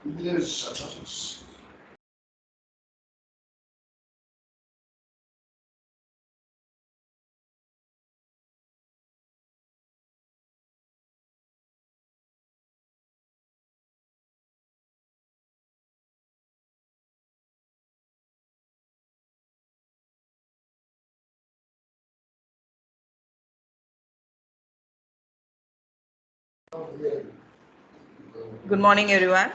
Good morning, everyone.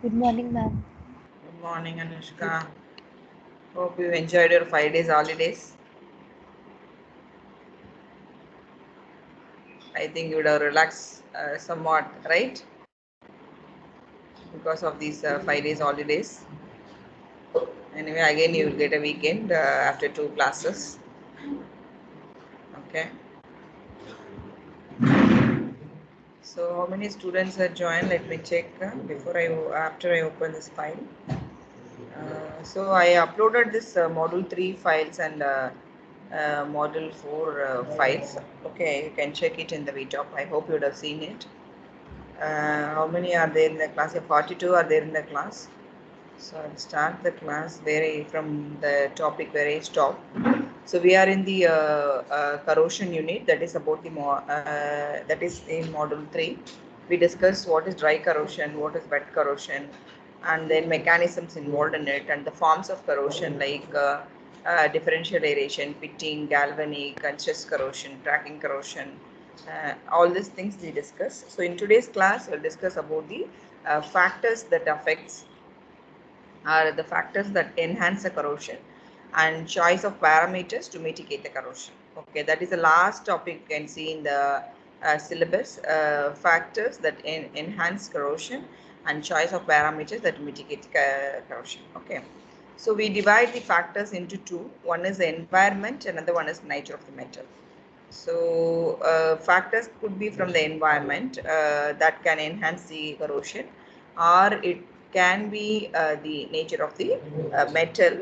Good morning, ma'am. Good morning, Anushka. Hope you enjoyed your 5 days holidays. I think you would have relaxed somewhat, right? Because of these 5 days holidays. Anyway, again you will get a weekend after 2 classes. Okay. So how many students are joined? Let me check after I open this file. So I uploaded this module 3 files and module 4 files. Okay, you can check it in the VTop. I hope you would have seen it. How many are there in the class? 42 are there in the class. So I'll start the class from the topic where I stopped. So we are in the corrosion unit, that is about that is in module 3. We discussed what is dry corrosion, what is wet corrosion, and then mechanisms involved in it, and the forms of corrosion like differential aeration, pitting, galvanic, and stress corrosion, tracking corrosion. All these things we discuss. So in today's class, we'll discuss about the factors that affects are the factors that enhance the corrosion and choice of parameters to mitigate the corrosion. Okay, that is the last topic you can see in the syllabus, factors that enhance corrosion and choice of parameters that mitigate corrosion. Okay, so we divide the factors into two. One is the environment, another one is nature of the metal. So factors could be from the environment that can enhance the corrosion, or it can be the nature of the metal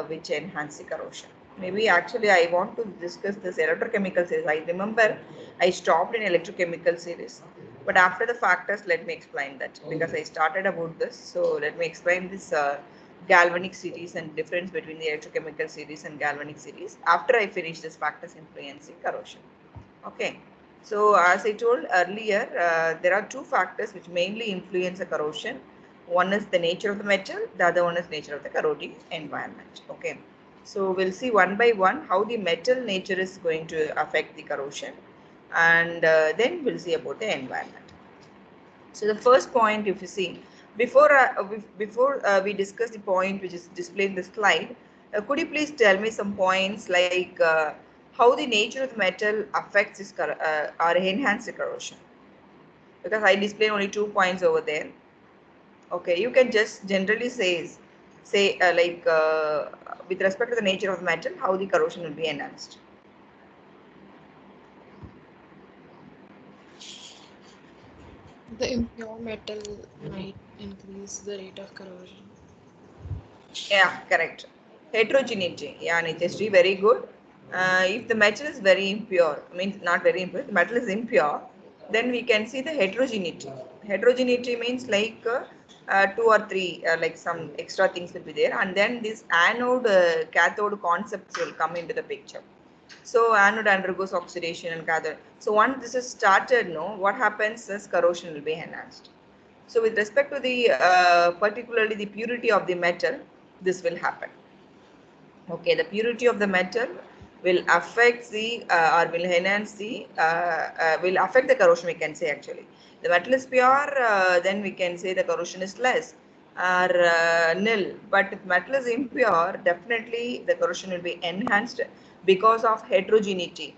which enhance the corrosion. Maybe actually I want to discuss this electrochemical series. I remember I stopped in electrochemical series, but after the factors, let me explain that because I started about this. So let me explain this galvanic series and difference between the electrochemical series and galvanic series after I finish this factors influencing corrosion. Okay. So as I told earlier, there are two factors which mainly influence the corrosion. One is the nature of the metal, the other one is nature of the corroding environment. Okay. So we'll see one by one how the metal nature is going to affect the corrosion, and then we'll see about the environment. So the first point, if you see, before we discuss the point which is displayed in the slide, could you please tell me some points like how the nature of the metal affects this or enhance the corrosion? Because I displayed only 2 points over there. Okay, you can just generally say with respect to the nature of the metal, how the corrosion will be enhanced. The impure metal might increase the rate of corrosion. Yeah, correct. Heterogeneity. Yeah, Niteshri, very good. If the metal is very impure, means not very impure, the metal is impure, then we can see the heterogeneity. Heterogeneity means like two or three, like some extra things will be there, and then this anode cathode concepts will come into the picture. So anode undergoes oxidation and cathode. So once this is started, no, what happens is corrosion will be enhanced. So with respect to the particularly the purity of the metal, this will happen. Okay, the purity of the metal will affect the or will enhance the will affect the corrosion. We can say actually, the metal is pure, then we can say the corrosion is less or nil. But if metal is impure, definitely the corrosion will be enhanced because of heterogeneity.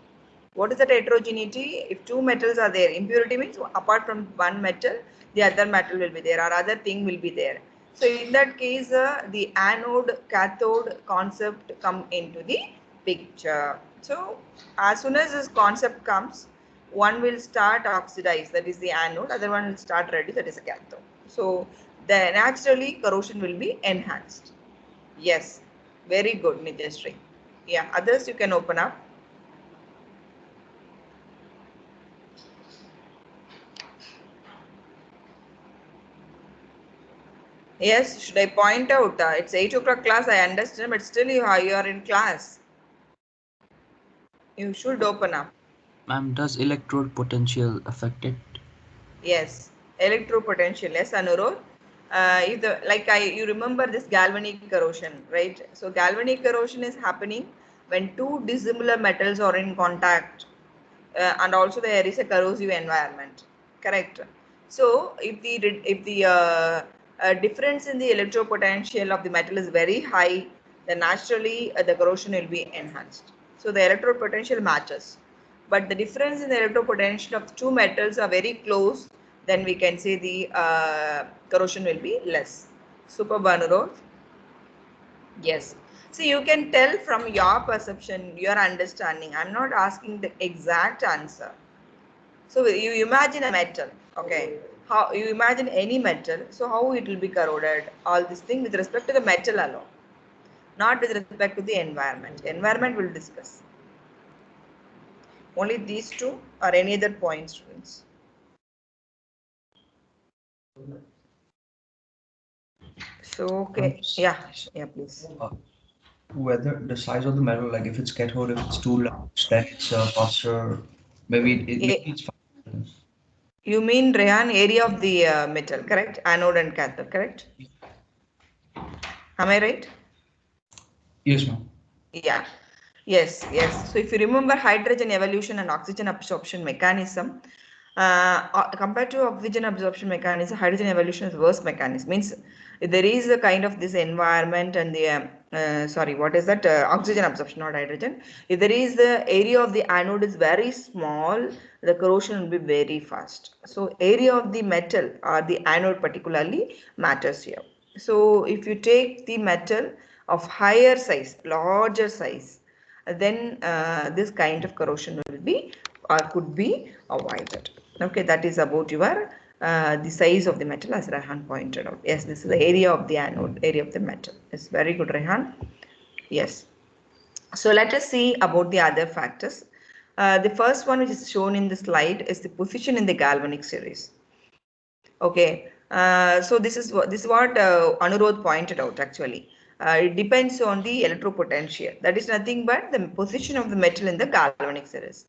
What is that heterogeneity? If two metals are there, impurity means apart from one metal, the other metal will be there or other thing will be there. So in that case, the anode cathode concept come into the picture. So as soon as this concept comes, one will start oxidize, that is the anode, other one will start reduce, that is the cathode. So then naturally corrosion will be enhanced. Yes, very good, Niteshri. Yeah, others you can open up. Yes, should I point out? It's 8 o'clock class, I understand, but still you are in class. You should open up. Ma'am, does electrode potential affect it? Yes, electropotential. Yes, Anurod. If the like you remember this galvanic corrosion, right? So galvanic corrosion is happening when two dissimilar metals are in contact, and also there is a corrosive environment. Correct. So if the difference in the electropotential of the metal is very high, then naturally the corrosion will be enhanced. So the electrode potential matches. But the difference in the electropotential of two metals are very close, then we can say the corrosion will be less. Super Banuro. Yes. So you can tell from your perception, your understanding. I'm not asking the exact answer. So you imagine a metal, okay? How you imagine any metal, so how it will be corroded, all this thing with respect to the metal alone, not with respect to the environment. Environment will discuss. Only these two or any other points, students. So okay, yeah, yeah, please. Whether the size of the metal, like if it's cathode, if it's too large, then it's faster. Maybe it's faster. You mean Rehan, area of the metal, correct? Anode and cathode, correct? Am I right? Yes, ma'am. Yeah. Yes, yes. So if you remember hydrogen evolution and oxygen absorption mechanism, compared to oxygen absorption mechanism, hydrogen evolution is worse mechanism. Means there is a kind of this environment and the sorry, what is that? Oxygen absorption, not hydrogen. If there is the area of the anode is very small, the corrosion will be very fast. So area of the metal or the anode particularly matters here. So if you take the metal of higher size, larger size, then this kind of corrosion will be or could be avoided. Okay, that is about your the size of the metal as Rehan pointed out. Yes, this is the area of the anode, area of the metal. It's very good, Rehan. Yes. So let us see about the other factors. The first one which is shown in the slide is the position in the galvanic series. Okay, so this is what Anurodh pointed out actually. It depends on the electropotential. That is nothing but the position of the metal in the galvanic series.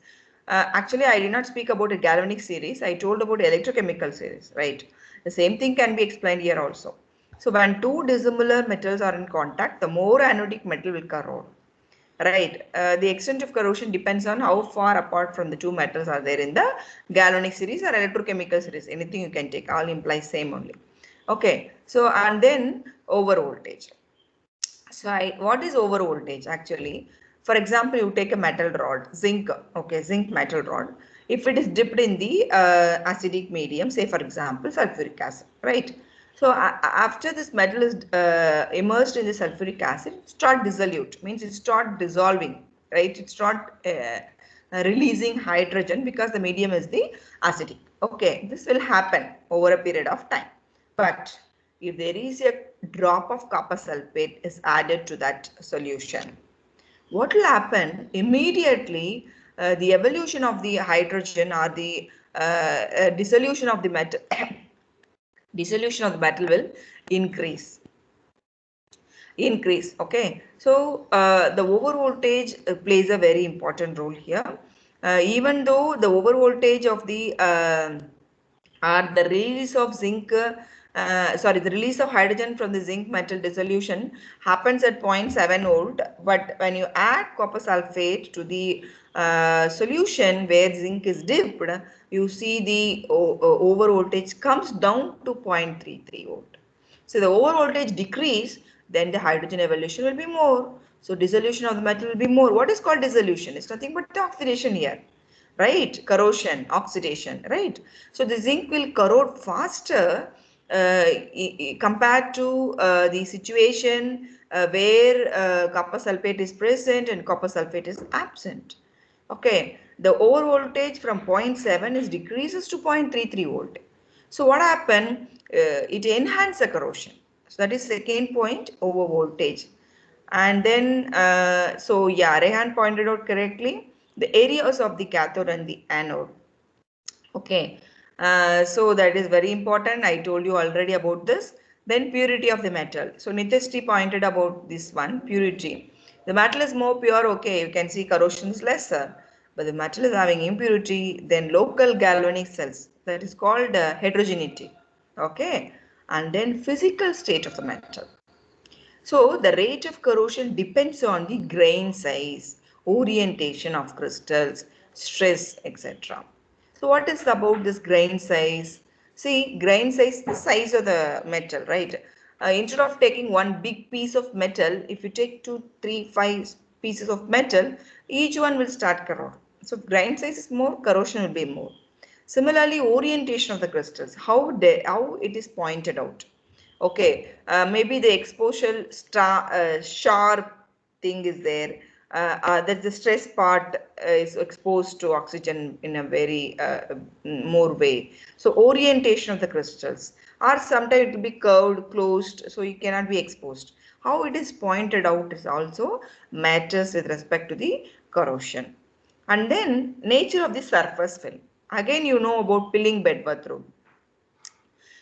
Actually, I did not speak about a galvanic series. I told about electrochemical series, right? The same thing can be explained here also. So when two dissimilar metals are in contact, the more anodic metal will corrode. Right. The extent of corrosion depends on how far apart from the two metals are there in the galvanic series or electrochemical series. Anything you can take, all implies same only. Okay. So, and then over voltage. So, what is over voltage actually? For example, you take a metal rod, zinc, okay, zinc metal rod. If it is dipped in the acidic medium, say for example, sulfuric acid, right? So after this metal is immersed in the sulfuric acid, it start dissolute, means it start dissolving, right? It start releasing hydrogen because the medium is the acidic. Okay, this will happen over a period of time. But if there is a drop of copper sulfate is added to that solution, what will happen immediately? The evolution of the hydrogen or the dissolution of the metal dissolution of the metal will increase. Okay, so the over voltage plays a very important role here. Even though the over voltage of the or the release of zinc the release of hydrogen from the zinc metal dissolution happens at 0.7 volt, but when you add copper sulfate to the solution where zinc is dipped, you see the over voltage comes down to 0.33 volt. So the over voltage decrease, then the hydrogen evolution will be more. So dissolution of the metal will be more. What is called dissolution? It's nothing but oxidation here, right? Corrosion, oxidation, right? So the zinc will corrode faster compared to the situation where copper sulfate is present and copper sulfate is absent. Okay, the over voltage from 0.7 is decreases to 0.33 volt. So what happened? It enhances the corrosion. So that is second point, over voltage. And then, so yeah, Rehan pointed out correctly the areas of the cathode and the anode. Okay, so that is very important. I told you already about this. Then purity of the metal. So Niteshti pointed about this one, purity. The metal is more pure, okay, you can see corrosion is lesser. But the metal is having impurity, then local galvanic cells. That is called heterogeneity. Okay. And then physical state of the metal. So the rate of corrosion depends on the grain size, orientation of crystals, stress, etc. So what is about this grain size? See, grain size, the size of the metal, right? Instead of taking one big piece of metal, if you take two, three, five pieces of metal, each one will start corrode. So grain size is more, corrosion will be more. Similarly, orientation of the crystals, how it is pointed out. Okay, maybe the exposure sharp thing is there. That the stress part is exposed to oxygen in a very more way. So orientation of the crystals, or sometimes it will be curved, closed, so you cannot be exposed. How it is pointed out is also matters with respect to the corrosion. And then nature of the surface film. Again, you know about pilling Bedworth rule.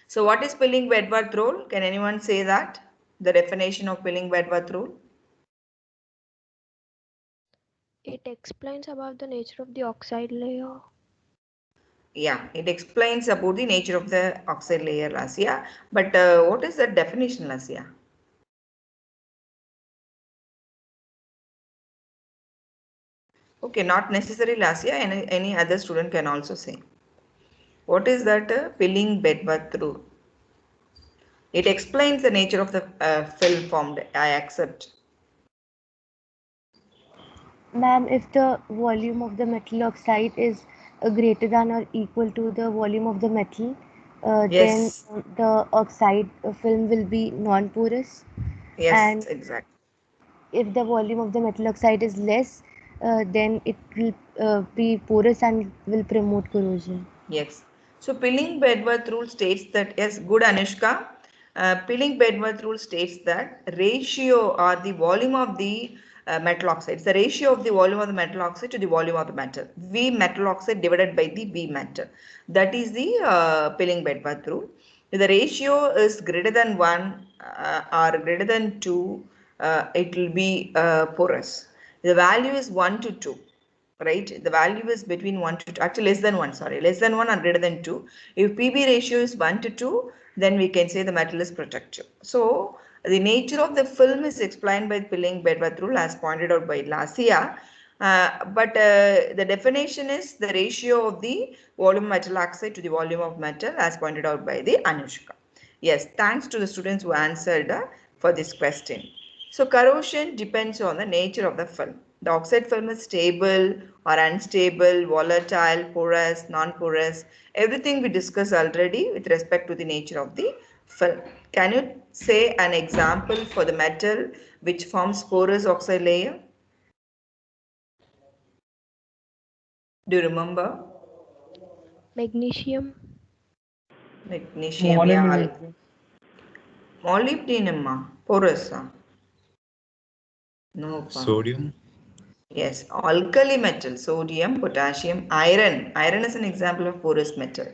So what is pilling Bedworth rule? Can anyone say that? The definition of pilling Bedworth rule? It explains about the nature of the oxide layer. Yeah, it explains about the nature of the oxide layer, Lasya. But what is the definition, Lasya? Okay, not necessarily Lasya. Any other student can also say. What is that pilling Bedworth rule? It explains the nature of the film formed. I accept. Ma'am, if the volume of the metal oxide is greater than or equal to the volume of the metal, then Yes, the oxide film will be non-porous. yes, And exactly. if the volume of the metal oxide is less, then it will be porous and will promote corrosion. Yes. So Pilling Bedworth rule states that, yes, good Anushka. Pilling Bedworth rule states that ratio or the volume of the metal oxide. It's the ratio of the volume of the metal oxide to the volume of the metal. V metal oxide divided by the V metal. That is the Pilling Bedworth rule. If the ratio is greater than 1 or greater than 2, it will be porous. The value is 1 to 2, right? The value is between 1 to 2, actually less than 1, sorry, less than 1 or greater than 2. If PB ratio is 1 to 2, then we can say the metal is protective. So the nature of the film is explained by Pilling Bedworth rule as pointed out by Lassia. But the definition is the ratio of the volume metal oxide to the volume of metal as pointed out by the Anushka. Yes, thanks to the students who answered for this question. So corrosion depends on the nature of the film. The oxide film is stable or unstable, volatile, porous, non-porous. Everything we discussed already with respect to the nature of the film. Can you say an example for the metal which forms porous oxide layer? Do you remember? Magnesium. Magnesium, yeah. Molybdenum, porous. No. Sodium. Yes, alkali metal, sodium, potassium, iron. Iron is an example of porous metal.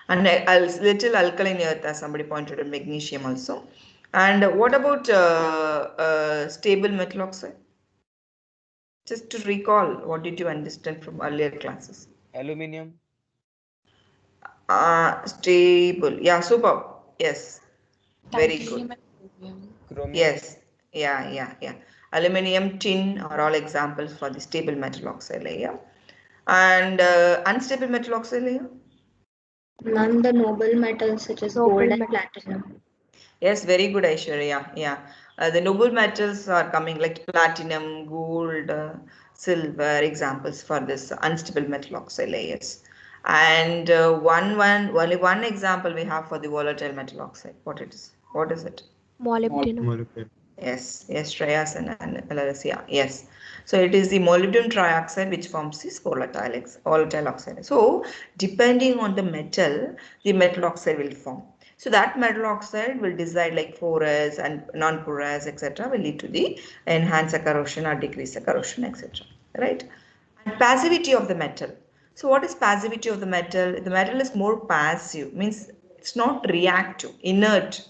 And a little alkaline earth, as somebody pointed out, magnesium also. And what about stable metal oxide? Just to recall, what did you understand from earlier classes? Aluminium. Stable. Yeah, super. Yes, very Titanium good. and sodium. Chromium. Yes, yeah. Aluminium, tin are all examples for the stable metal oxide layer. And unstable metal oxide layer? None the noble metals such as gold Noble and metal. platinum. Yes, very good, Aishwarya. Yeah. The noble metals are coming like platinum, gold, silver, examples for this unstable metal oxide layers. And only one example we have for the volatile metal oxide. What it is? What is it? Molybdenum. Molybdenum. Yes, Shreyas and Alasia. Yes. So it is the molybdenum trioxide which forms this volatile oxide. So depending on the metal oxide will form. So that metal oxide will decide like porous and non-porous, etc. will lead to the enhance the corrosion or decrease the corrosion, etc. Right? And passivity of the metal. So what is passivity of the metal? The metal is more passive, means it's not reactive, inert.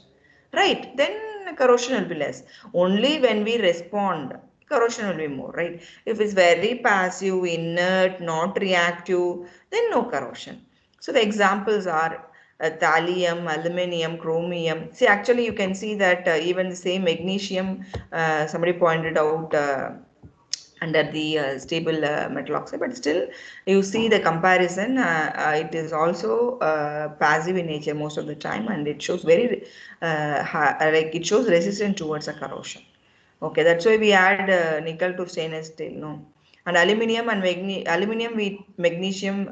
right? Then corrosion will be less. Only when we respond, corrosion will be more, right? If it's very passive, inert, not reactive, then no corrosion. So the examples are thallium, aluminium, chromium. See, actually you can see that even the same magnesium, somebody pointed out under the stable metal oxide, but still you see the comparison, it is also passive in nature most of the time, and it shows very like it shows resistant towards a corrosion. Okay, that's why we add nickel to stainless steel, no? And aluminium and aluminium with magnesium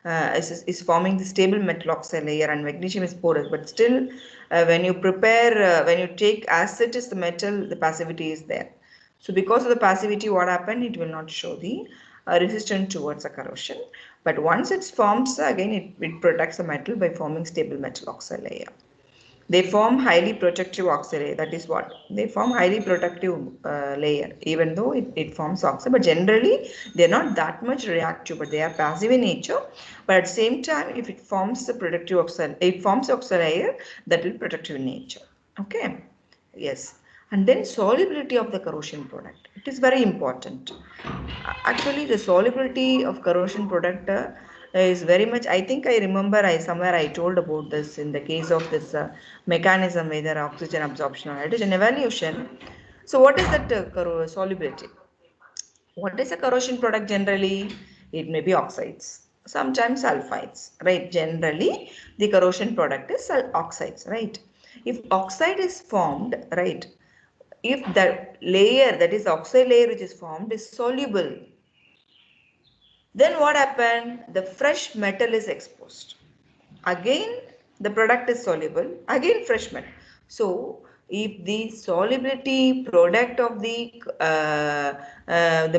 is forming the stable metal oxide layer, and magnesium is porous, but still when you prepare, when you take as it is the metal, the passivity is there. So because of the passivity, what happened? It will not show the resistance towards a corrosion. But once it forms, again, it protects the metal by forming stable metal oxide layer. They form highly protective oxide layer. That is what? They form highly protective layer, even though it forms oxide. But generally, they're not that much reactive, but they are passive in nature. But at the same time, if it forms the protective oxide, it forms oxide layer that will protective in nature. Okay. Yes. And then solubility of the corrosion product. It is very important. Actually, the solubility of corrosion product is very much, I think I remember somewhere I told about this in the case of this mechanism, whether oxygen absorption or hydrogen evaluation. So what is that solubility? What is a corrosion product generally? It may be oxides, sometimes sulfides, right? Generally, the corrosion product is oxides, right? If oxide is formed, right? If the layer, that is oxide layer which is formed, is soluble, then what happened? The fresh metal is exposed. Again, the product is soluble. Again, fresh metal. So, if the solubility product of the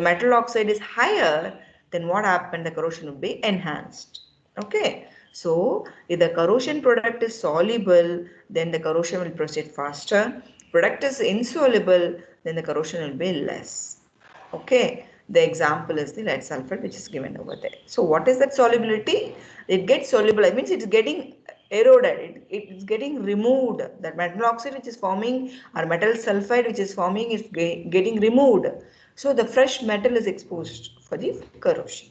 metal oxide is higher, then what happened? The corrosion will be enhanced. Okay. So, if the corrosion product is soluble, then the corrosion will proceed faster. Product is insoluble, then the corrosion will be less. Okay, the example is the lead sulfate which is given over there. So what is that solubility? It gets soluble, it means it is getting eroded, it is getting removed. That metal oxide which is forming or metal sulfide which is forming is getting removed. So the fresh metal is exposed for the corrosion.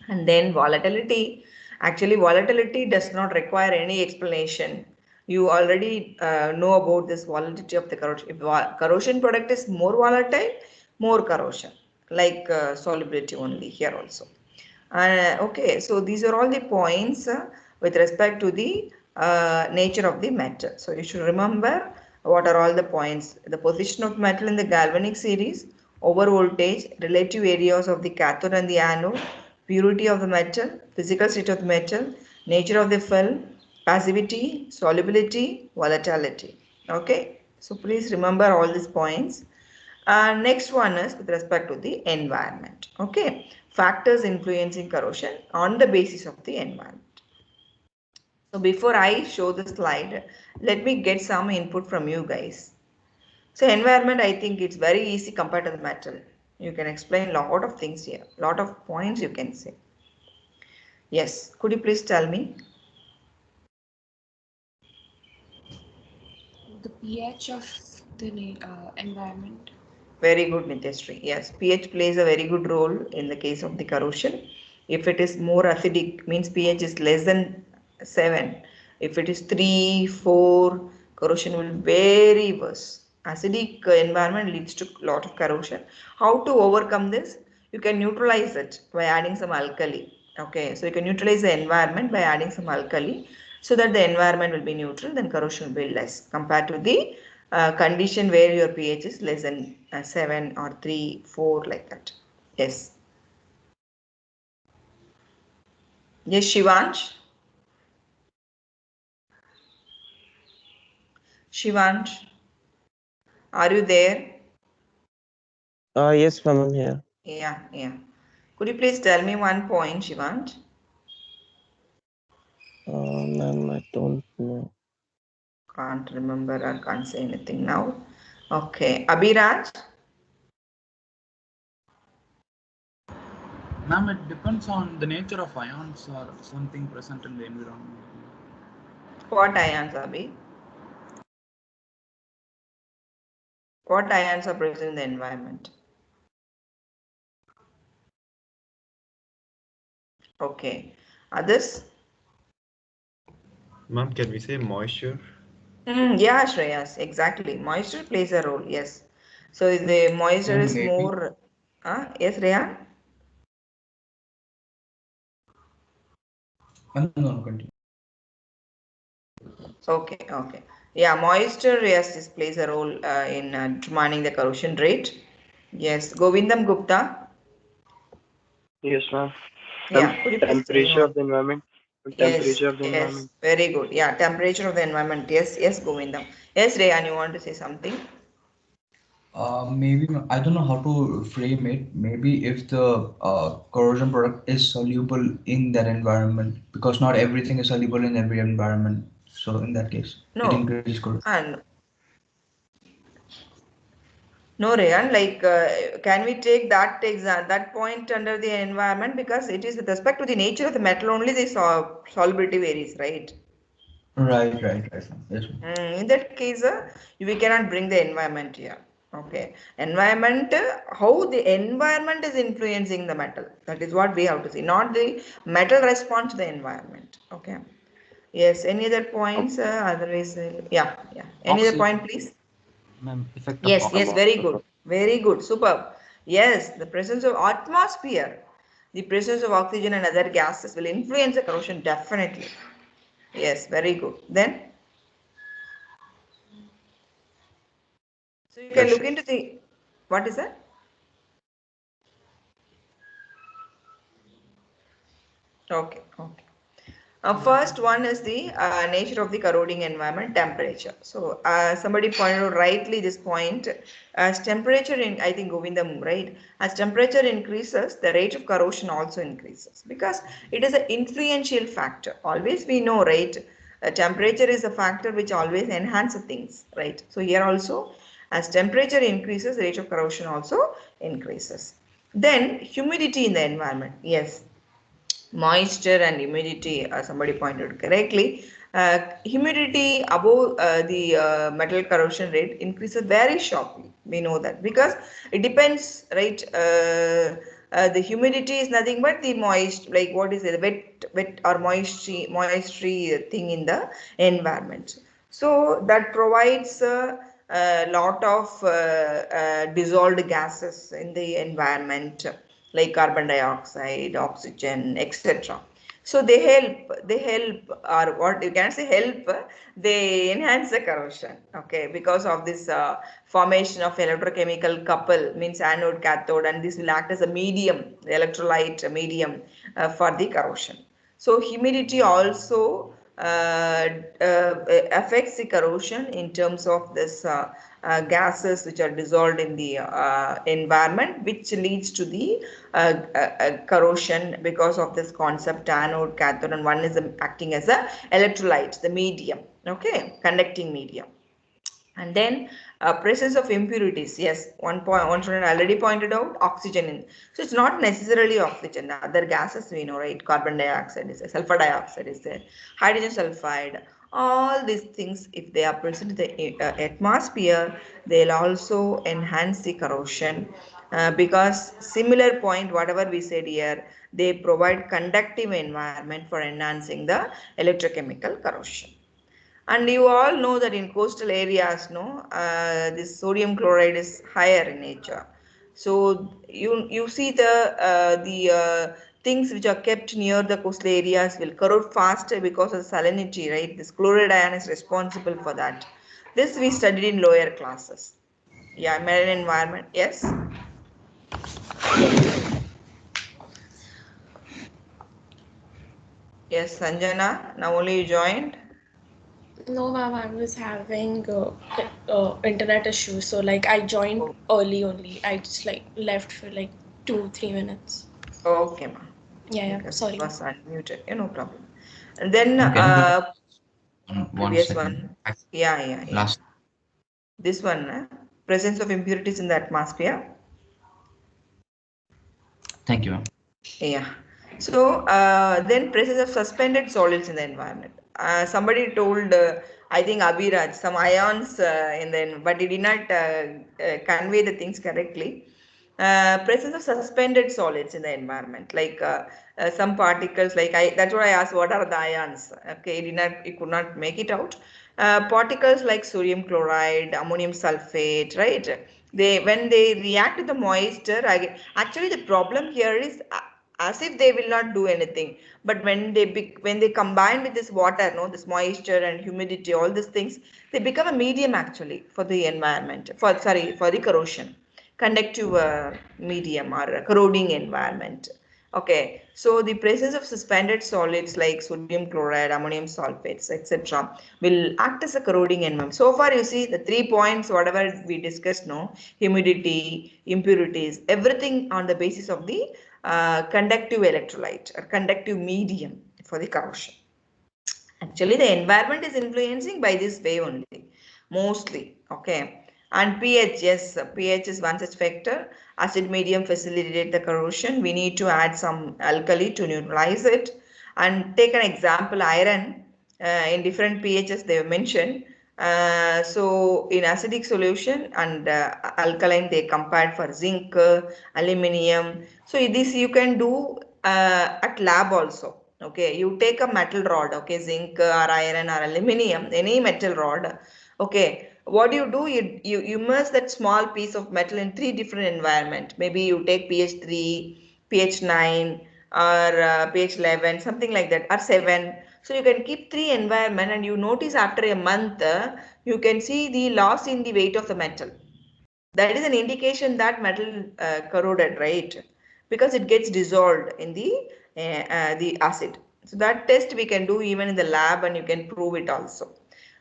And then volatility. Actually, volatility does not require any explanation. You already know about this volatility of the corrosion. If corrosion product is more volatile, more corrosion, like solubility only here also. Okay, so these are all the points with respect to the nature of the metal. So you should remember what are all the points. The position of metal in the galvanic series, over voltage, relative areas of the cathode and the anode, purity of the metal, physical state of the metal, nature of the film, passivity, solubility, volatility. Okay, so please remember all these points. Next one is with respect to the environment. Okay, factors influencing corrosion on the basis of the environment. So before I show the slide, let me get some input from you guys. So environment, I think it's very easy compared to the metal. You can explain a lot of things here, lot of points you can say. Yes, could you please tell me? The pH of the environment. Very good, Nityashree. Yes, pH plays a very good role in the case of the corrosion. If it is more acidic, means pH is less than 7. If it is 3, 4, corrosion will be very worse. Acidic environment leads to a lot of corrosion. How to overcome this? You can neutralize it by adding some alkali. Okay, so you can neutralize the environment by adding some alkali so that the environment will be neutral, then corrosion will be less compared to the condition where your pH is less than 7 or 3, 4 like that. Yes. Yes, Shivansh. Shivansh, are you there? Yes, ma'am, I'm here. Yeah. Could you please tell me one point, Shivansh? Ma'am, I don't know. Can't remember or can't say anything now. Okay. Abhiraj? Ma'am, it depends on the nature of ions or something present in the environment. What ions, Abhi? What ions are present in the environment? Okay. Others? Ma'am, can we say moisture? Yeah, Shreyas, exactly. Moisture plays a role, yes. So if the moisture is Maybe. more, yes, Rehan? No, continue. Okay, okay. Yeah, moisture, yes, this plays a role in determining the corrosion rate. Yes, Govindam Gupta. Yes, ma'am. Yeah, could you please tell me Temperature of one? the environment. Yes, Temperature of the yes, environment. very good. Yeah, temperature of the environment. Yes, yes, Govindam. Yes, Rehan, you want to say something? Maybe I don't know how to frame it. Maybe if the corrosion product is soluble in that environment, because not everything is soluble in every environment. So in that case, it No, increases corrosion. and no, Rehan, like, can we take that point under the environment, because it is with respect to the nature of the metal only the solubility varies, right? Right. Yes. In that case, we cannot bring the environment here. Okay, environment, how the environment is influencing the metal. That is what we have to see, not the metal response to the environment. Okay. Yes. Any other points? Otherwise, yeah. Any other point, please? Ma'am, effect of Yes, oxygen. yes, very good, superb. Yes, the presence of atmosphere, the presence of oxygen and other gases will influence the corrosion definitely. Yes, very good. Then, so you can look Pressure. into the, what is that? Okay. First one is the nature of the corroding environment, temperature. So somebody pointed out rightly this point. As temperature I think Govindam, right? As temperature increases, the rate of corrosion also increases, because it is an influential factor. Always we know, right? Temperature is a factor which always enhances things, right? So here also, as temperature increases, the rate of corrosion also increases. Then humidity in the environment. Yes, moisture and humidity, somebody pointed correctly. Humidity above the metal corrosion rate increases very sharply. We know that because it depends, right? The humidity is nothing but the moist, like what is it, wet or moisture thing in the environment. So that provides a lot of dissolved gases in the environment, like carbon dioxide, oxygen, etc. So they help, or what you can say help, they enhance the corrosion, okay, because of this formation of electrochemical couple, means anode, cathode, and this will act as a medium, electrolyte medium for the corrosion. So humidity also affects the corrosion in terms of this gases which are dissolved in the environment, which leads to the corrosion because of this concept anode, cathode, and one is acting as a electrolyte, the medium, okay, conducting medium. And then presence of impurities. Yes, one student already pointed out oxygen in. So it's not necessarily oxygen. Other gases we know, right? Carbon dioxide is there, sulfur dioxide is there, hydrogen sulfide. All these things, if they are present in the atmosphere, they'll also enhance the corrosion. Because similar point, whatever we said here, they provide conductive environment for enhancing the electrochemical corrosion. And you all know that in coastal areas, no, this sodium chloride is higher in nature. So you see the things which are kept near the coastal areas will corrode faster because of the salinity, right? This chloride ion is responsible for that. This we studied in lower classes. Yeah, marine environment. Yes. Yes, Sanjana. Now only you joined. No, ma'am, I was having internet issues, so like I joined Oh, early only. I just like left for like 2-3 minutes. okay, ma. Yeah, Because it sorry, ma'am. was unmuted. Yeah, no problem. And then Ma'am, can you give us one previous second? one. Yeah. Last. This one, presence of impurities in the atmosphere. Thank you, ma'am. Yeah. So then presence of suspended solids in the environment. somebody told, I think Abhiraj, some ions but he did not convey the things correctly. Presence of suspended solids in the environment, like some particles, like that's what I asked, what are the ions? Okay, he could not make it out. Particles like sodium chloride, ammonium sulfate, right? When they react to the moisture, actually the problem here is as if they will not do anything, but when they combine with this water, no, this moisture and humidity, all these things, they become a medium actually for the environment, for the corrosion, conductive medium or corroding environment. Okay, so the presence of suspended solids like sodium chloride, ammonium sulfates, etc., will act as a corroding environment. So far, you see the 3 points, whatever we discussed, no, humidity, impurities, everything on the basis of the conductive electrolyte or conductive medium for the corrosion. Actually, the environment is influencing by this way only, mostly. Okay. And pH, yes, pH is one such factor. Acid medium facilitate the corrosion. We need to add some alkali to neutralize it. And take an example, iron in different pHs they have mentioned. So in acidic solution and alkaline they compared for zinc, aluminium. So this you can do at lab also. Okay, you take a metal rod, okay, zinc or iron or aluminium, any metal rod. Okay, what do? You immerse that small piece of metal in 3 different environment. Maybe you take pH 3, pH 9, or pH 11, something like that, or 7. So you can keep 3 environment, and you notice after a month, you can see the loss in the weight of the metal. That is an indication that metal corroded, right? Because it gets dissolved in the acid. So that test we can do even in the lab, and you can prove it also.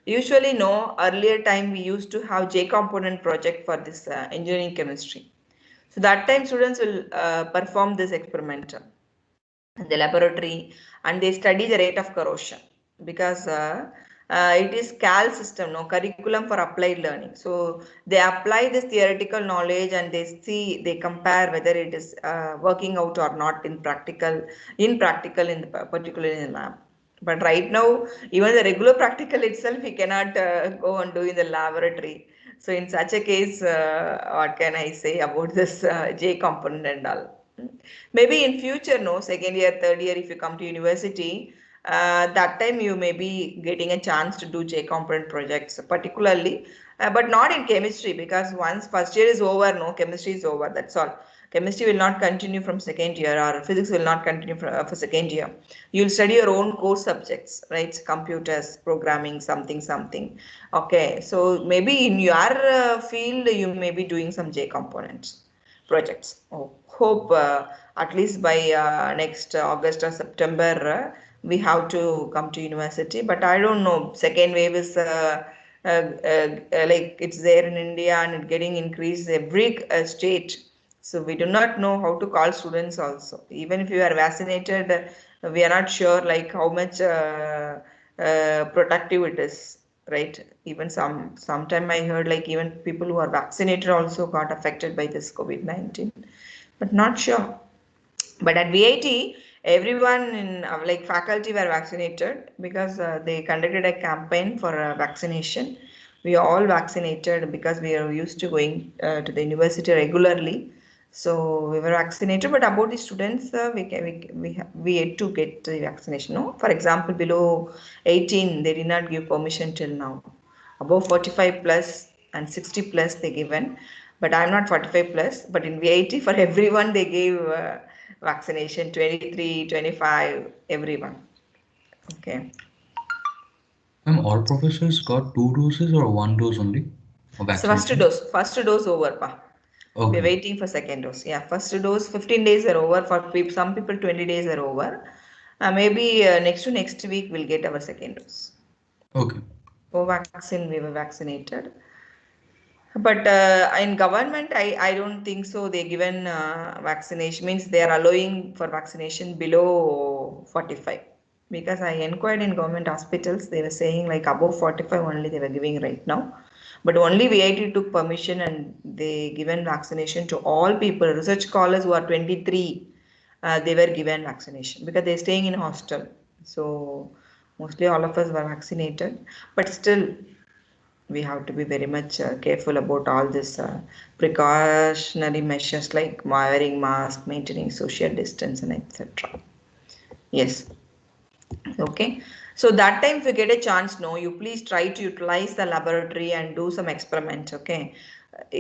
Usually, no, earlier time we used to have J component project for this engineering chemistry. So that time students will perform this experiment in the laboratory, and they study the rate of corrosion, because it is cal system, no, curriculum for applied learning. So they apply this theoretical knowledge, and they compare whether it is working out or not in practical particularly in the lab. But right now, even the regular practical itself, we cannot go and do in the laboratory. So in such a case, what can I say about this J component and all? Maybe in future, no, second year, third year, if you come to university, that time you may be getting a chance to do J component projects, particularly, but not in chemistry, because once first year is over, no, chemistry is over. That's all. Chemistry will not continue from second year, or physics will not continue for second year. You'll study your own core subjects, right? Computers, programming, something. Okay, so maybe in your field, you may be doing some J components projects. Oh, hope at least by next August or September we have to come to university. But I don't know. Second wave is like it's there in India, and it getting increased every state. So we do not know how to call students also. Even if you are vaccinated, we are not sure like how much productive it is, right? Even sometime I heard like even people who are vaccinated also got affected by this COVID-19, but not sure. But at VIT, everyone in like faculty were vaccinated, because they conducted a campaign for vaccination. We are all vaccinated because we are used to going to the university regularly. So we were vaccinated, but about the students, we had to get the vaccination. No, for example, below 18, they did not give permission till now. Above 45 plus and 60 plus they given, but I'm not 45 plus. But in VIT, for everyone they gave vaccination, 23, 25, everyone. Okay. All professors got 2 doses or 1 dose only of So vaccination? first dose over, pa. We're Okay. waiting for second dose. Yeah, first dose, 15 days are over. For some people, 20 days are over. Maybe next week we'll get our second dose. Okay. Vaccine, we were vaccinated. But in government, I don't think so. They given vaccination, means they are allowing for vaccination below 45. Because I inquired in government hospitals, they were saying like above 45 only they were giving right now. But only VIT took permission, and they given vaccination to all people. Research scholars who are 23, they were given vaccination because they're staying in hostel. So Mostly all of us were vaccinated, but still we have to be very much careful about all this precautionary measures like wearing mask, maintaining social distance, and etc. Yes. Okay. So that time if you get a chance, no, you please try to utilize the laboratory and do some experiment. Okay.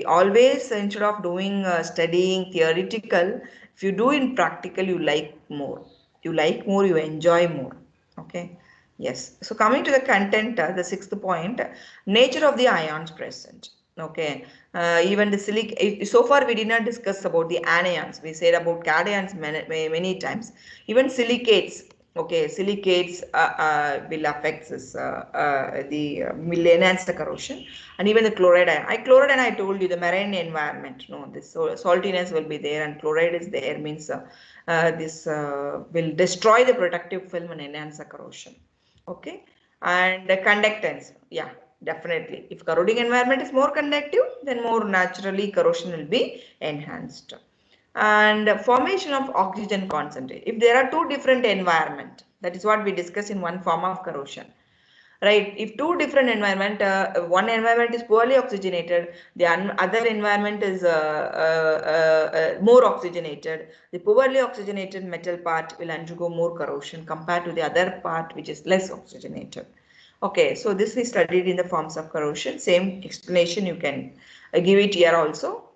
Always instead of doing studying theoretical, if you do in practical, you like more. You like more, you enjoy more. Okay. Yes. So coming to the content, the sixth point, nature of the ions present. Okay. Even the so far we did not discuss about the anions. We said about cations many times. Even silicates. Okay, silicates will affect this, will enhance the corrosion, and even the chloride ion. Chloride ion, I told you, the marine environment. No, this saltiness will be there, and chloride is there. Means this will destroy the protective film and enhance the corrosion. Okay, and the conductance. Yeah, definitely. If corroding environment is more conductive, then more naturally corrosion will be enhanced. And formation of oxygen concentrate. If there are two different environment, that is what we discuss in one form of corrosion, right? If two different environment, one environment is poorly oxygenated, the other environment is more oxygenated, the poorly oxygenated metal part will undergo more corrosion compared to the other part which is less oxygenated. Okay, so this we studied in the forms of corrosion. Same explanation you can give it here also.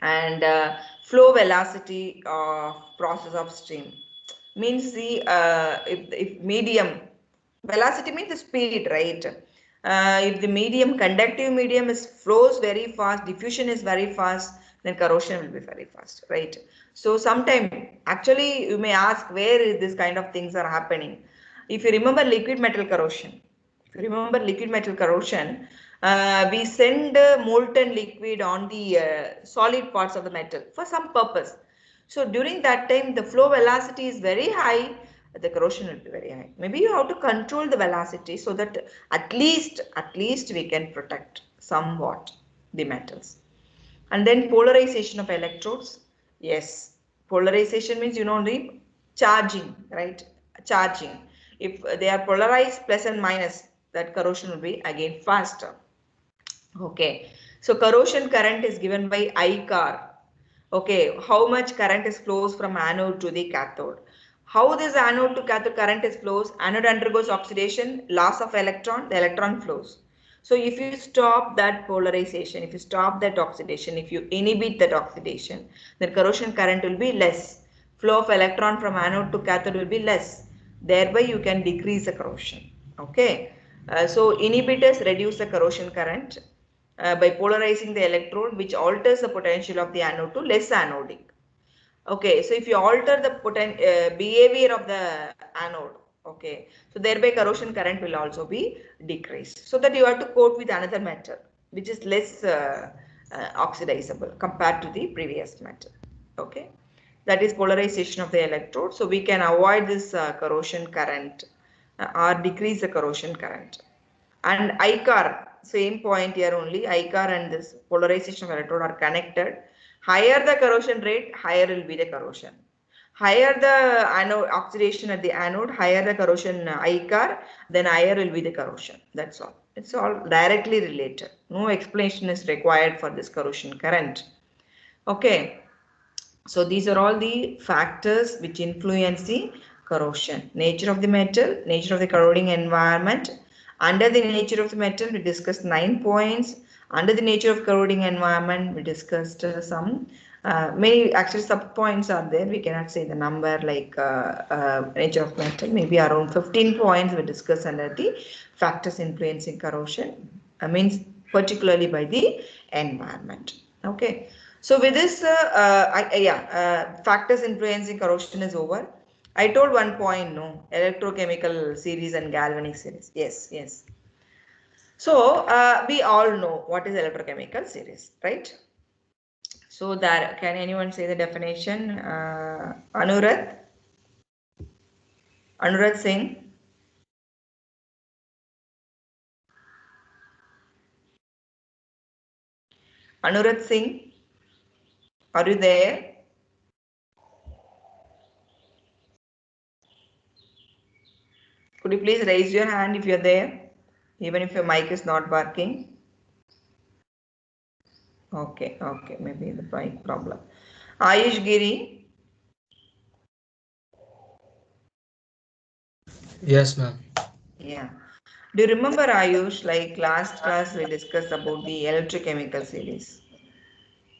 And flow velocity of process of stream means the if medium velocity means the speed, right? If the medium, conductive medium is flows very fast, diffusion is very fast, then corrosion will be very fast, right? So sometime actually you may ask where is this kind of things are happening. If you remember liquid metal corrosion, if you remember liquid metal corrosion, we send molten liquid on the solid parts of the metal for some purpose. So during that time, the flow velocity is very high, the corrosion will be very high. Maybe you have to control the velocity so that at least we can protect somewhat the metals. And then polarization of electrodes. Yes, polarization means the charging, right? Charging. If they are polarized plus and minus, that corrosion will be again faster. Okay, so corrosion current is given by I car. Okay, how much current is flows from anode to the cathode? How this anode to cathode current is flows? Anode undergoes oxidation, loss of electron, the electron flows. So if you stop that polarization, if you stop that oxidation, if you inhibit that oxidation, then corrosion current will be less. Flow of electron from anode to cathode will be less. Thereby you can decrease the corrosion. Okay, so inhibitors reduce the corrosion current by polarizing the electrode, which alters the potential of the anode to less anodic. Okay, so if you alter the behavior of the anode, okay, so thereby corrosion current will also be decreased. So that you have to coat with another metal which is less oxidizable compared to the previous metal. Okay, that is polarization of the electrode. So we can avoid this corrosion current or decrease the corrosion current. And ICAR, same point here only, ICAR and this polarization of electrode are connected. Higher the corrosion rate, higher will be the corrosion. Higher the anode oxidation at the anode, higher the corrosion ICAR, then higher will be the corrosion. That's all. It's all directly related. No explanation is required for this corrosion current. Okay. So these are all the factors which influence the corrosion. Nature of the metal, nature of the corroding environment. Under the nature of the metal, we discussed 9 points. Under the nature of corroding environment, we discussed some many actually sub points are there. We cannot say the number like nature of metal. Maybe around 15 points we discussed under the factors influencing corrosion. Means particularly by the environment. Okay. So with this, factors influencing corrosion is over. I told one point, no, electrochemical series and galvanic series. Yes, yes. So we all know what is electrochemical series, right? So that can anyone say the definition? Anuradh Singh. Anuradh Singh, are you there? Could you please raise your hand if you're there, even if your mic is not working? Okay, okay, maybe the mic problem. Ayush Giri, Yes, ma'am. yeah. Do you remember Ayush, like last class we discussed about the electrochemical series?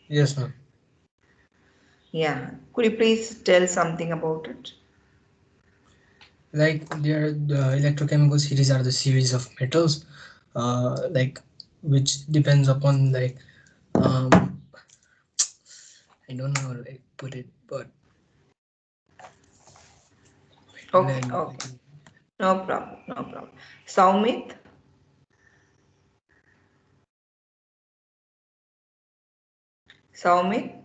Yes, ma'am. Yeah. Could you please tell something about it? Like the electrochemical series are the series of metals, like which depends upon like I don't know how to like put it, but Okay, then okay. No problem, no problem. Saumit, Saumit,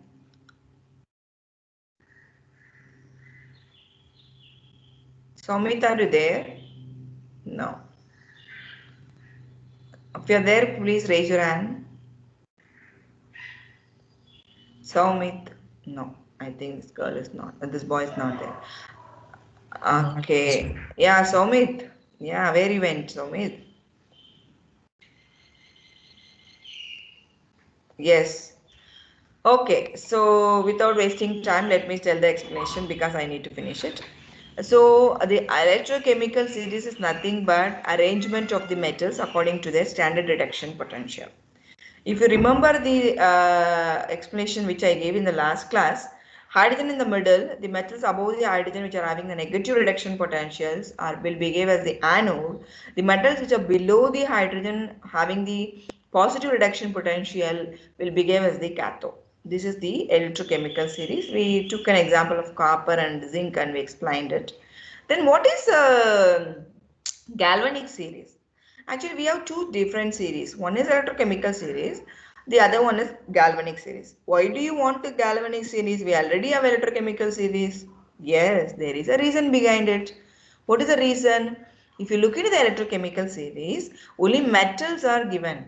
Saumit, are you there? No. If you're there, please raise your hand. Saumit, no. I think this girl is not, this boy is not there. not yes, Okay. ma'am. Yeah, Saumit. Yeah, where you went, Saumit? Yes. Okay, so without wasting time, let me tell the explanation because I need to finish it. So the electrochemical series is nothing but arrangement of the metals according to their standard reduction potential. If you remember the explanation which I gave in the last class, hydrogen in the middle, the metals above the hydrogen which are having the negative reduction potentials will behave as the anode. The metals which are below the hydrogen having the positive reduction potential will behave as the cathode. This is the electrochemical series. We took an example of copper and zinc and we explained it. Then what is galvanic series? Actually, we have two different series. One is electrochemical series. The other one is galvanic series. Why do you want the galvanic series? We already have electrochemical series. Yes, there is a reason behind it. What is the reason? If you look into the electrochemical series, only metals are given,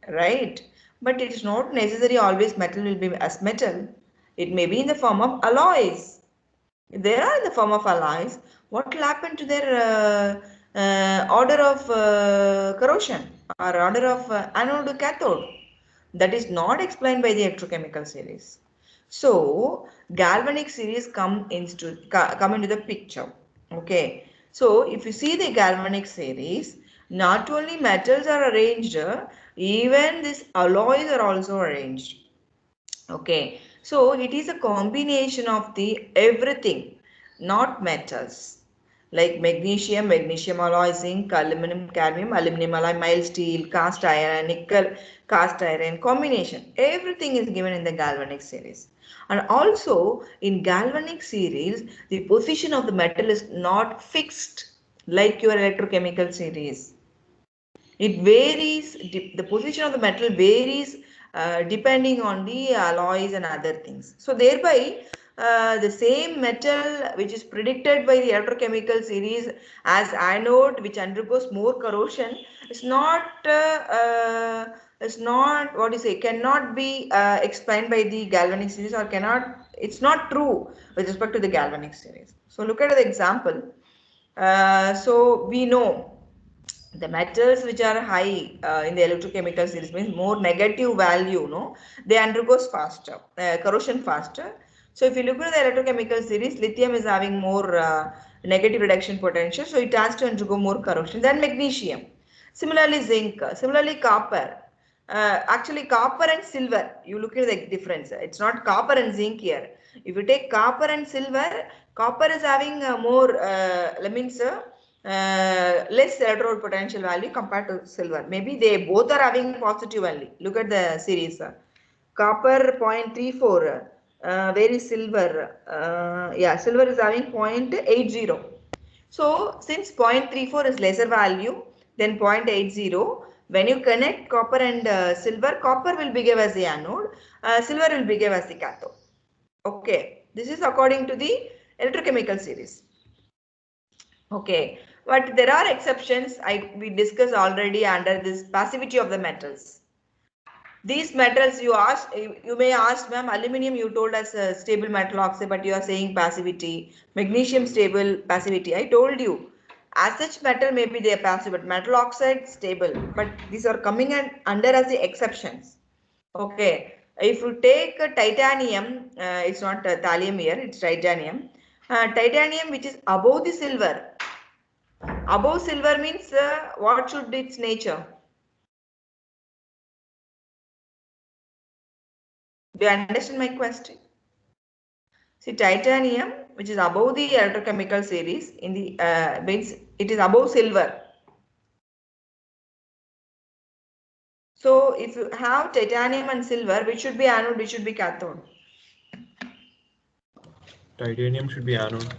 right? But it is not necessary always metal will be as metal. It may be in the form of alloys. If they are in the form of alloys, what will happen to their order of corrosion or order of anode to cathode? That is not explained by the electrochemical series. So galvanic series come into the picture. Okay. So if you see the galvanic series, not only metals are arranged, even these alloys are also arranged. Okay, so it is a combination of the everything, not metals like magnesium, magnesium alloy, zinc, aluminum, cadmium, aluminum alloy, mild steel, cast iron, nickel, cast iron combination. Everything is given in the galvanic series. And also in galvanic series, the position of the metal is not fixed like your electrochemical series. It varies, the position of the metal varies depending on the alloys and other things. So thereby, the same metal which is predicted by the electrochemical series as anode which undergoes more corrosion is not what you say, cannot be explained by the galvanic series, or cannot, it's not true with respect to the galvanic series. So look at the example. So we know the metals which are high in the electrochemical series means more negative value, no, they undergoes faster, corrosion faster. So if you look at the electrochemical series, lithium is having more negative reduction potential, so it has to undergo more corrosion than magnesium. Similarly zinc, similarly copper. Actually copper and silver, you look at the difference, it's not copper and zinc here. If you take copper and silver, copper is having more means less electrode potential value compared to silver. Maybe they both are having positive value. Look at the series. Copper 0.34. Where is silver? Yeah, silver is having 0.80. So since 0.34 is lesser value than 0.80, when you connect copper and silver, copper will behave as the anode, silver will behave as the cathode. Okay, this is according to the electrochemical series. Okay, but there are exceptions. We discussed already under this passivity of the metals. These metals you may ask, ma'am, aluminum you told us stable metal oxide, but you are saying passivity. Magnesium stable passivity. I told you As such, metal may be there passive, but metal oxide stable. But these are coming under as the exceptions. Okay, if you take titanium, it's not thallium here, it's titanium. Titanium which is above the silver. Above silver means what should be its nature? Do you understand my question? See, titanium, which is above the electrochemical series, in the means it is above silver. So, if you have titanium and silver, which should be anode, which should be cathode? Titanium should be anode.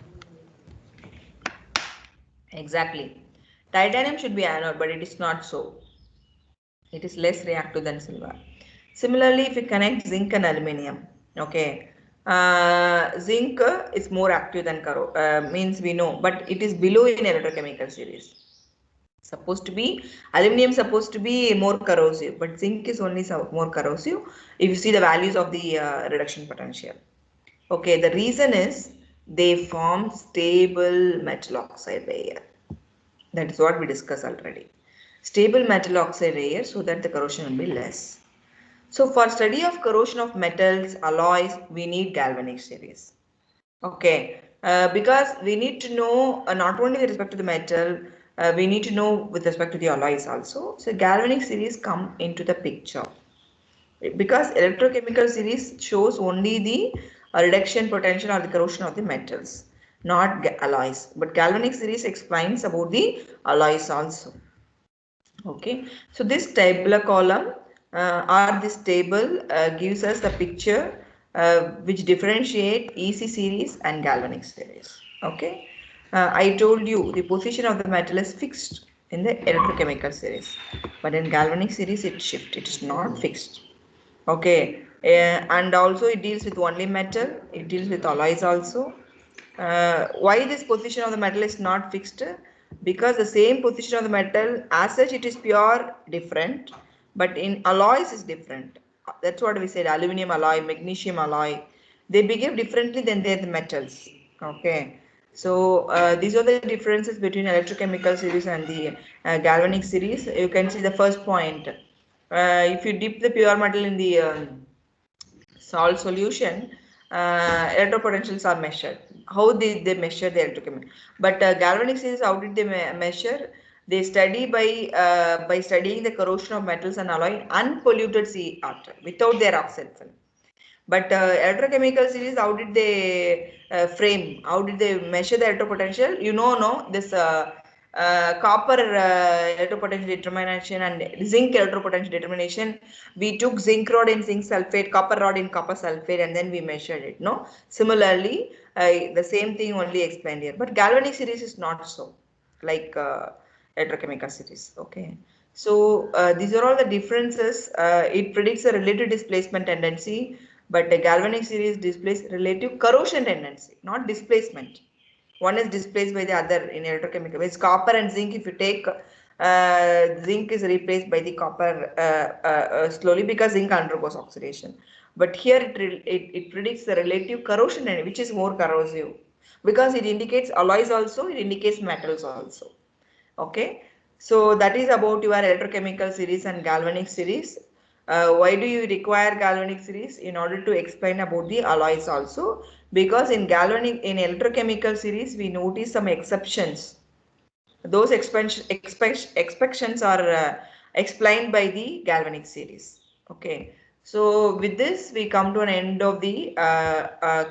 Exactly. Titanium should be anode, but it is not so. It is less reactive than silver. Similarly, if you connect zinc and aluminium, okay, zinc is more active than means we know, but it is below in electrochemical series. Supposed to be aluminium supposed to be more corrosive, but zinc is only more corrosive if you see the values of the reduction potential. Okay, the reason is they form stable metal oxide layer. That is what we discussed already. Stable metal oxide layer so that the corrosion will be less. So for study of corrosion of metals, alloys, we need galvanic series. Okay, because we need to know not only with respect to the metal, we need to know with respect to the alloys also. So galvanic series come into the picture. Because electrochemical series shows only the reduction potential or the corrosion of the metals, not alloys. But galvanic series explains about the alloys also. Okay, so this tabular column or this table gives us the picture which differentiate EC series and galvanic series. Okay, I told you the position of the metal is fixed in the electrochemical series, but in galvanic series it shifts, it is not fixed. Okay, and also it deals with only metal, it deals with alloys also. Why this position of the metal is not fixed? Because the same position of the metal as such it is pure different, but in alloys is different. That's what we said, aluminum alloy, magnesium alloy, they behave differently than the metals. Okay, so these are the differences between electrochemical series and the galvanic series. You can see the first point. If you dip the pure metal in the salt solution, electropotentials are measured. How did they measure the electrochemical? But galvanic series, how did they measure? They study by studying the corrosion of metals and alloy in unpolluted sea water without their oxide film. But electrochemical series, how did they frame? How did they measure the electropotential? You know, no, this copper electropotential determination and zinc electropotential determination. We took zinc rod in zinc sulfate, copper rod in copper sulfate, and then we measured it. No, similarly, the same thing only explained here. But galvanic series is not so, like electrochemical series. Okay. So these are all the differences. It predicts a relative displacement tendency, but the galvanic series displays relative corrosion tendency, not displacement. One is displaced by the other in electrochemical. It's copper and zinc. If you take zinc is replaced by the copper slowly because zinc undergoes oxidation. But here it predicts the relative corrosion, which is more corrosive because it indicates alloys also, it indicates metals also. Okay, so that is about your electrochemical series and galvanic series. Why do you require galvanic series? In order to explain about the alloys also, because in electrochemical series we notice some exceptions. Those exceptions are explained by the galvanic series. Okay, so with this we come to an end of the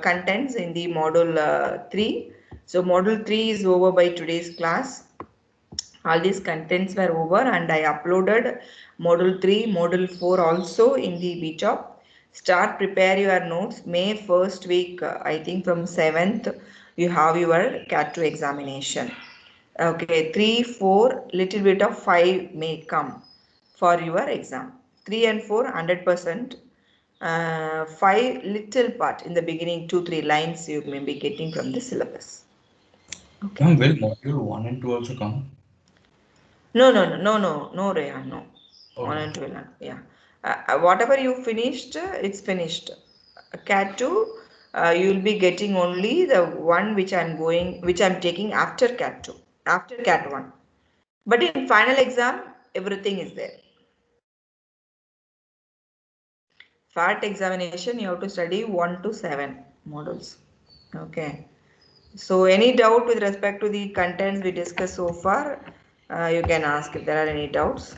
contents in the module 3. So module 3 is over by today's class. All these contents were over and I uploaded module 3, module 4 also in the BTOP. Start prepare your notes. May 1st week, I think from 7th, you have your CAT 2 examination. Okay, 3, 4, little bit of 5 may come for your exam. 3 and 4, 100%. 5 little part in the beginning, 2, 3 lines you may be getting from the syllabus. Okay. Ma'am, will module 1 and 2 also come? No, Rehan, no. Okay. 1 and 2 will not, yeah. Whatever you finished, it's finished. CAT 2, you will be getting only the one which I'm taking after CAT 2. after Cat 1. But in final exam, everything is there. FAT examination, you have to study 1 to 7 modules. Okay. So any doubt with respect to the contents we discussed so far, you can ask if there are any doubts.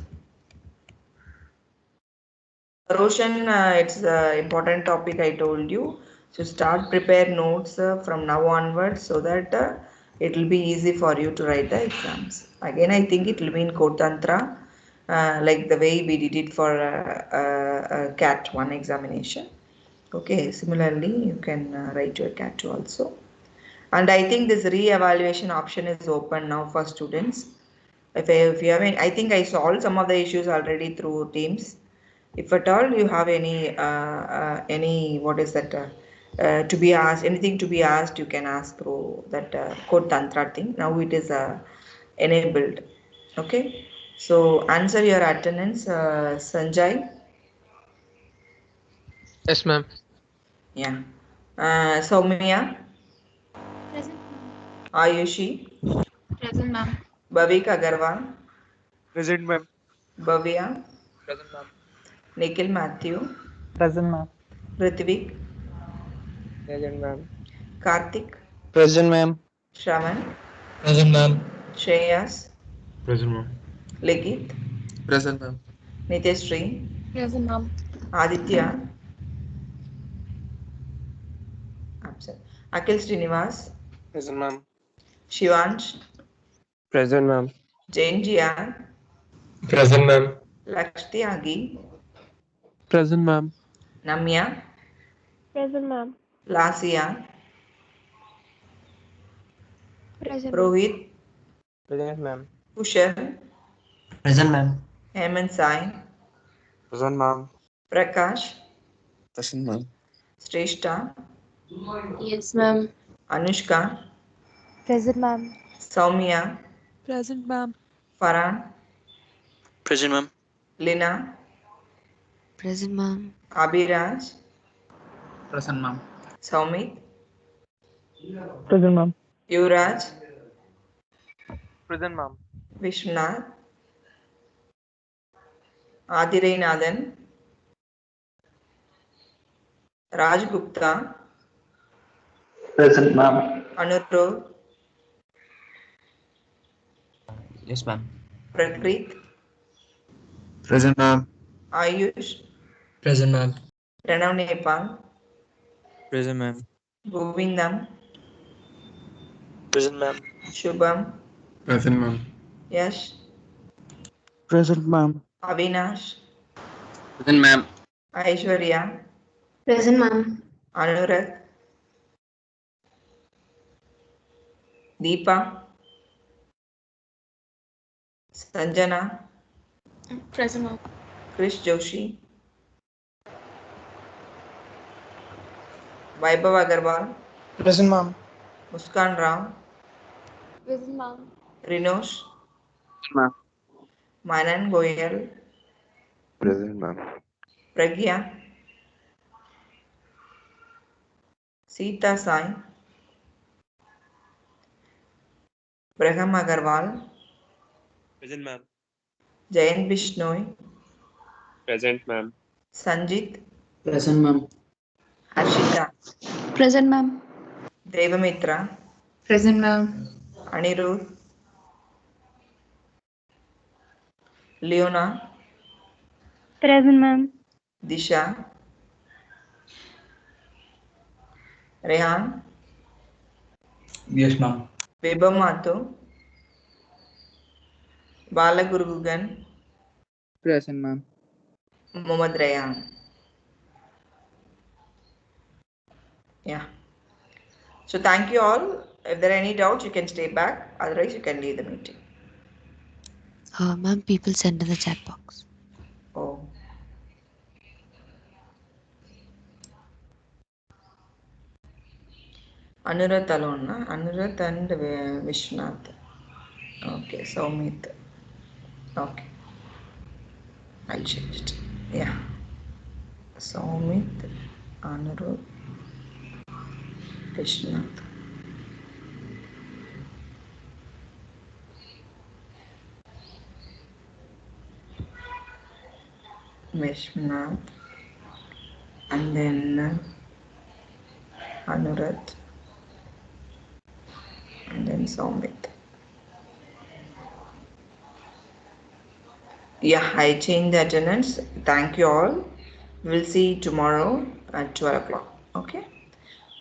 Roshan, it's an important topic I told you. So start prepare notes from now onwards so that it will be easy for you to write the exams. Again, I think it will be in Kotantra, like the way we did it for CAT 1 examination. Okay, similarly, you can write your CAT 2 also. And I think this re-evaluation option is open now for students. If you have any, I think I solved some of the issues already through Teams. If at all you have any what is that to be asked, anything to be asked, you can ask through that code tantra thing. Now it is enabled. Okay, so answer your attendance, Sanjay. Yes, ma'am. Yeah, Soumya, Present. Ayushi, Present, ma'am. Bhavik Agarwal, Present, ma'am. Bhavya, Present, ma'am. Nikhil Matthew, Present, ma'am. Ritvik, Present, ma'am. Karthik, Present, ma'am. Shravan, Present, ma'am. Shreyas, Present, ma'am. Ligit, Present, ma'am. Niteshri, Present, ma'am. Aditya, absent. Akhil Srinivas, Present, ma'am. Shivansh, Present, ma'am. Jain Jian, Present, ma'am. Lakshti Agi, Present, ma'am. Namya, Present, ma'am. Lasia, Present, ma'am. Rohit, Present, ma'am. Kushan, Present, ma'am. Hemant Sai, Present, ma'am. Prakash, Present, ma'am. Shrestha, Yes, ma'am. Anushka, Present, ma'am. Soumya, Present, ma'am. Farhan, Present, ma'am. Lina, Present, ma'am. Abhiraj, Present, ma'am. Saumit, Present, ma'am. Yuvraj, Present, ma'am. Vishwanath, Adiraynadan, Raj Gupta, Present, ma'am. Anurag, Yes, ma'am. Prakrit, Present, ma'am. Ayush, Present, ma'am. Pranav Nepal, Present, ma'am. Govindam, Present, ma'am. Shubham, Present, ma'am. Yash, Present, ma'am. Avinash, Present, ma'am. Aishwarya, Present, ma'am. Anurag, Deepa, Sanjana, Present, ma'am. Krish Joshi, Vaibhav Agarwal, Present, ma'am. Muskan Rao, Present, ma'am. Rinosh, Ma'am. Manan Goyal, Present, ma'am. Pragya, Sita Sai, Braham Agarwal, Present, ma'am. Jayant Bishnoi, Present, ma'am. Sanjit, Present, ma'am. Harshita, Present, ma'am. Devamitra, Present, ma'am. Anirudh, Leona, Present, ma'am. Disha, Rehan, Yes, ma'am. Vibha Mato, Balagurugan, Present, ma'am. Muhammad Rayan. Yeah. So thank you all. If there are any doubts, you can stay back. Otherwise, you can leave the meeting. Ma'am, people send in the chat box. Oh. Anurat alone, na? Anurat and Vishnath. Okay, Soumit. Okay, I'll change it. Yeah. Soumit, Anurat, Vishnath. Vishwanath, and then Anurat, and then Soumit. Yeah, I changed the attendance. Thank you all. We'll see you tomorrow at 12 o'clock. Okay.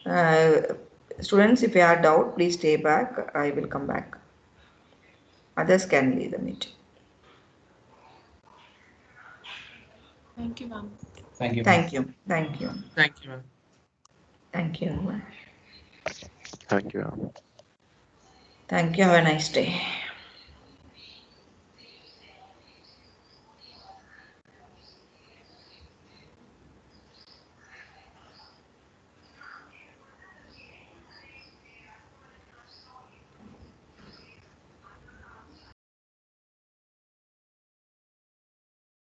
Uh, Students, if you have doubt, please stay back. I will come back. Others can leave the meeting. Thank you, ma'am. Thank you. Thank you. Thank you. Thank you, ma'am. Thank you. Thank you, ma'am. Thank you. Have a nice day.